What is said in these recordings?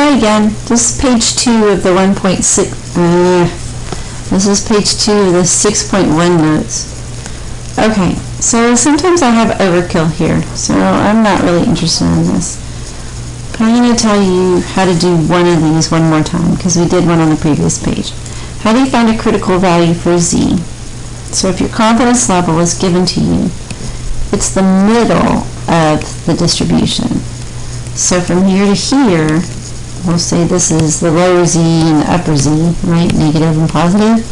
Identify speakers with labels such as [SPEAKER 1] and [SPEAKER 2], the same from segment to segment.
[SPEAKER 1] try again. This is page 2 of the 1.6. This is page 2 of the 6.1 notes. Okay, so sometimes I have overkill here, so I'm not really interested in this. I'm going to tell you how to do one of these one more time, because we did one on the previous page. How do you find a critical value for z? So if your confidence level is given to you, it's the middle of the distribution. So from here to here, we'll say this is the lower z and the upper z, right? Negative and positive.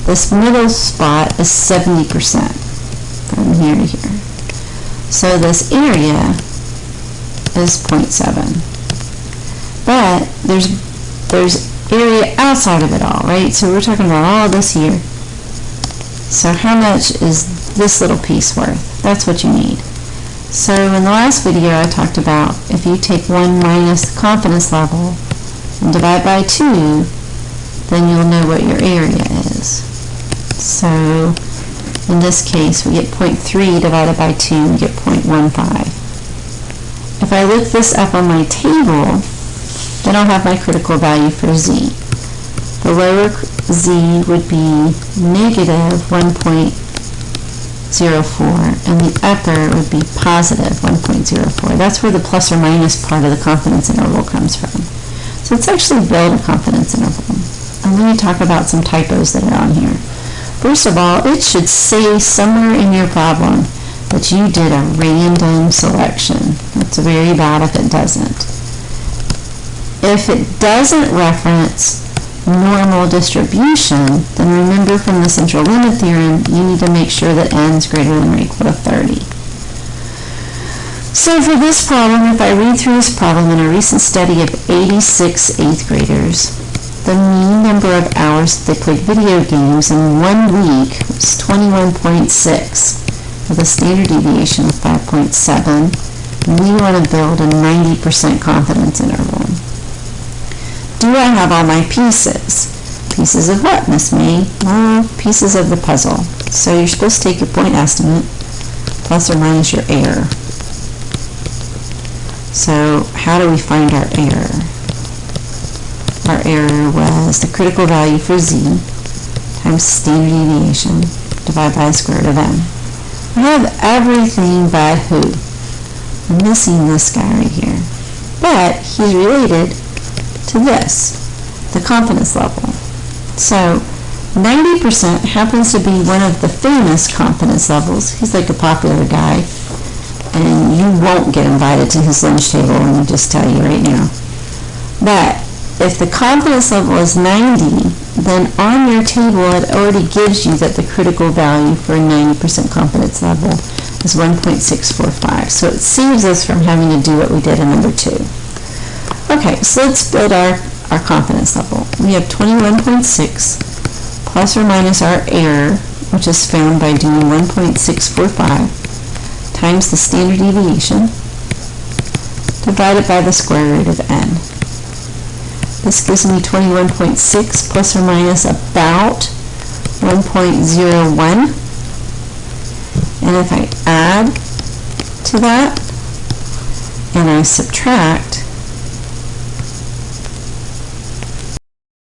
[SPEAKER 1] This middle spot is 70% from here to here. So this area is 0.7. But there's area outside of it all, right? So we're talking about all this here. So how much is this little piece worth? That's what you need. So in the last video I talked about if you take 1 minus the confidence level and divide by 2, then you'll know what your area is. So in this case we get 0.3 divided by 2, we get 0.15. If I look this up on my table, then I'll have my critical value for z. The lower z would be negative 1.04 and the upper would be positive 1.04. That's where the plus or minus part of the confidence interval comes from. So let's actually build a confidence interval. I'm going to talk about some typos that are on here. First of all, it should say somewhere in your problem that you did a random selection. That's very bad if it doesn't. If it doesn't reference normal distribution, then remember from the central limit theorem, you need to make sure that n is greater than or equal to 30. So for this problem, if I read through this problem in a recent study of 86 8th graders, the mean number of hours that they played video games in 1 week was 21.6 with a standard deviation of 5.7. We want to build a 90% confidence interval. Do I have all my pieces? Pieces of what, Miss May? Well, pieces of the puzzle. So you're supposed to take your point estimate plus or minus your error. So how do we find our error? Our error was the critical value for z times standard deviation divided by the square root of n. I have everything but who? I'm missing this guy right here. But he's related to this, the confidence level. So 90% happens to be one of the famous confidence levels. He's like a popular guy, and you won't get invited to his lunch table, let me just tell you right now. But if the confidence level is 90, then on your table it already gives you that the critical value for a 90% confidence level is 1.645. So it saves us from having to do what we did in number 2. Okay, so let's build our confidence level. We have 21.6 plus or minus our error, which is found by doing 1.645 times the standard deviation divided by the square root of n. This gives me 21.6 plus or minus about 1.01. And if I add to that and I subtract,